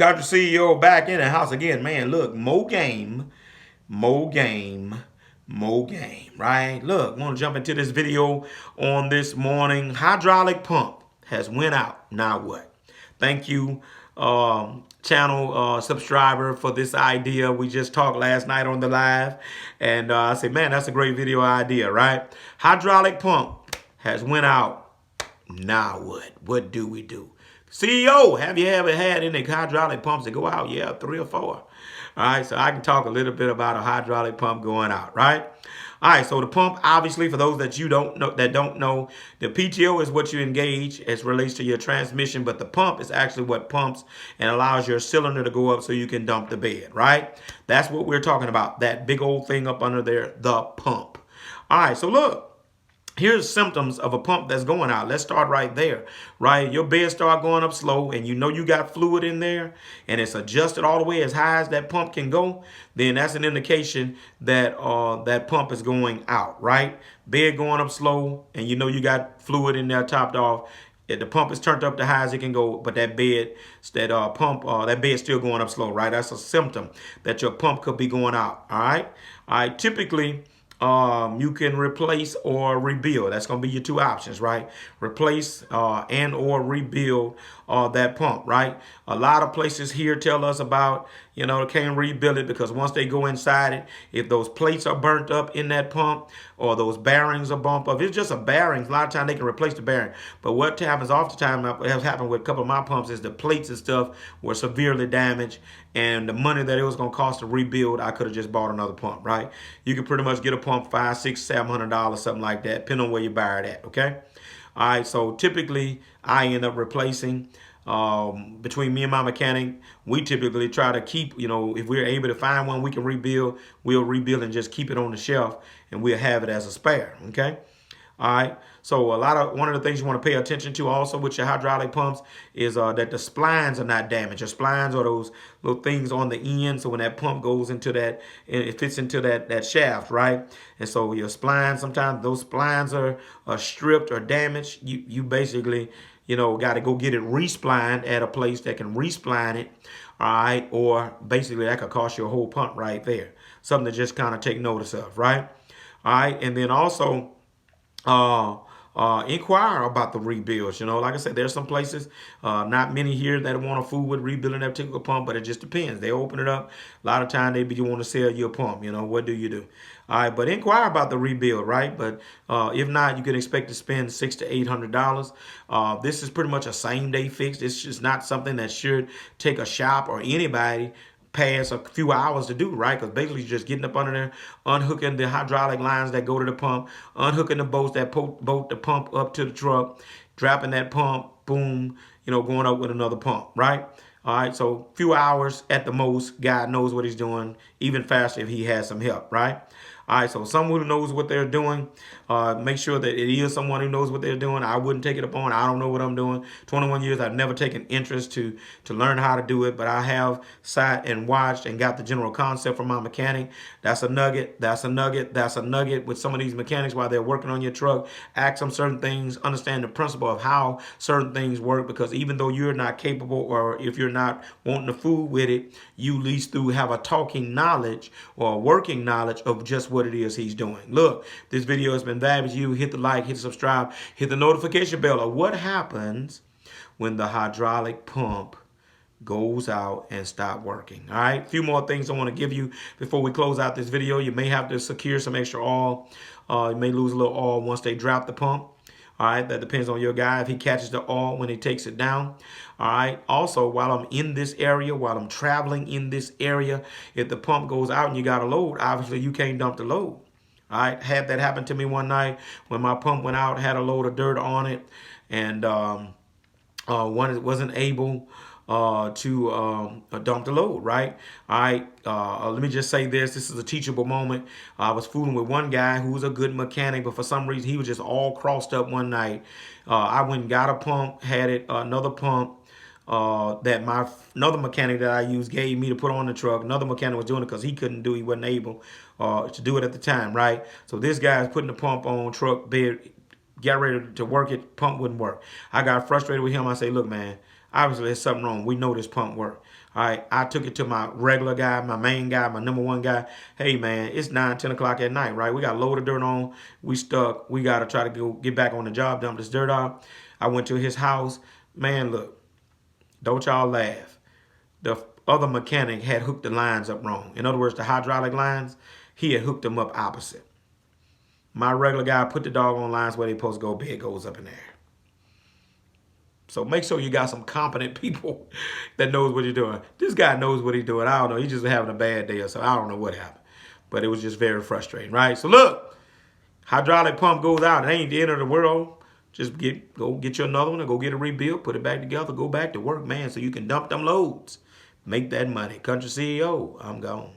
Country CEO back in the house again. Man, look, more game, more game, more game, right? Look, want to jump into this video on this morning. Hydraulic pump has went out. Now what? Thank you, channel subscriber, for this idea. We just talked last night on the live, and I said, man, that's a great video idea, right? Hydraulic pump has went out. Now what? What do we do? CEO, have you ever had any hydraulic pumps that go out? Yeah, 3 or 4. All right, so I can talk a little bit about a hydraulic pump going out, right? All right, so the pump, obviously, for those that don't know, the PTO is what you engage as relates to your transmission, but the pump is actually what pumps and allows your cylinder to go up so you can dump the bed, right? That's what we're talking about, that big old thing up under there, the pump. All right, so look. Here's symptoms of a pump that's going out. Let's start right there, right? Your bed start going up slow and you know you got fluid in there and it's adjusted all the way as high as that pump can go, then that's an indication that that pump is going out, right? Bed going up slow and you know you got fluid in there topped off. If the pump is turned up to high as it can go, but that bed's still going up slow, right? That's a symptom that your pump could be going out, all right? All right, typically, you can replace or rebuild. That's going to be your two options, right? Replace and or rebuild that pump, right? A lot of places here tell us about, they can't rebuild it because once they go inside it, if those plates are burnt up in that pump or those bearings are bumped up, it's just a bearing. A lot of times they can replace the bearing. But what happens oftentimes, has happened with a couple of my pumps, is the plates and stuff were severely damaged, and the money that it was going to cost to rebuild, I could have just bought another pump, right? You can pretty much get a pump $500, $600, $700, something like that, depending on where you buy it at, okay? All right, so typically I end up replacing. Between me and my mechanic, we typically try to keep, if we're able to find one we can rebuild, we'll rebuild and just keep it on the shelf and we'll have it as a spare, okay? All right. So one of the things you want to pay attention to also with your hydraulic pumps is that the splines are not damaged. Your splines are those little things on the end. So when that pump goes into that, it fits into that shaft, right? And so your splines, sometimes those splines are stripped or damaged. You basically, got to go get it resplined at a place that can respline it. All right. Or basically that could cost you a whole pump right there. Something to just kind of take notice of, right? All right. And then also, inquire about the rebuilds. Like I said, there's some places, not many here that want to fool with rebuilding that particular pump, but it just depends. They open it up. A lot of time they want to sell you a pump. What do you do? All right, but inquire about the rebuild, right? But if not, you can expect to spend $600 to $800. This is pretty much a same day fix. It's just not something that should take a shop or anybody pass a few hours to do, right? Because basically you're just getting up under there, unhooking the hydraulic lines that go to the pump, unhooking the bolts that bolt the pump up to the truck, dropping that pump, boom, going up with another pump, right? All right, so a few hours at the most. God knows what he's doing, even faster if he has some help, right? All right, so someone who knows what they're doing, make sure that it is someone who knows what they're doing. I wouldn't take it upon. I don't know what I'm doing. 21 years, I've never taken interest to learn how to do it, but I have sat and watched and got the general concept from my mechanic. That's a nugget. That's a nugget. That's a nugget with some of these mechanics while they're working on your truck. Ask them certain things. Understand the principle of how certain things work, because even though you're not capable or if you're not wanting to fool with it, you at least have a talking knowledge or a working knowledge of just what it is he's doing. Look, this video has been valuable to you. Hit the like, hit the subscribe, hit the notification bell of what happens when the hydraulic pump goes out and stop working. All right, a few more things I want to give you before we close out this video. You may have to secure some extra oil. You may lose a little oil once they drop the pump. All right, that depends on your guy if he catches the oil when he takes it down. All right, also, while I'm in this area, while I'm traveling in this area, if the pump goes out and you got a load, obviously you can't dump the load. All right, had that happen to me one night when my pump went out, had a load of dirt on it, and one wasn't able to dump the load, right? All right, let me just say this. This is a teachable moment. I was fooling with one guy who was a good mechanic, but for some reason he was just all crossed up one night. I went and got a pump, had it, another pump that another mechanic that I used gave me to put on the truck. Another mechanic was doing it because he wasn't able to do it at the time, right? So this guy's putting the pump on truck bed, got ready to work it, pump wouldn't work. I got frustrated with him. I say, look, man, obviously there's something wrong. We know this pump work. All right, I took it to my regular guy, my main guy, my number one guy. Hey, man, it's 9, 10 o'clock at night, right? We got a load of dirt on. We stuck. We got to try to go get back on the job, dump this dirt off. I went to his house. Man, look, don't y'all laugh. The other mechanic had hooked the lines up wrong. In other words, the hydraulic lines, he had hooked them up opposite. My regular guy put the doggone lines where they supposed to go, bed goes up in there. So make sure you got some competent people that knows what you're doing. This guy knows what he's doing. I don't know. He's just having a bad day or so. I don't know what happened. But it was just very frustrating, right? So look, hydraulic pump goes out. It ain't the end of the world. Just go get you another one and go get it rebuilt, put it back together, go back to work, man, so you can dump them loads. Make that money. Country CEO, I'm gone.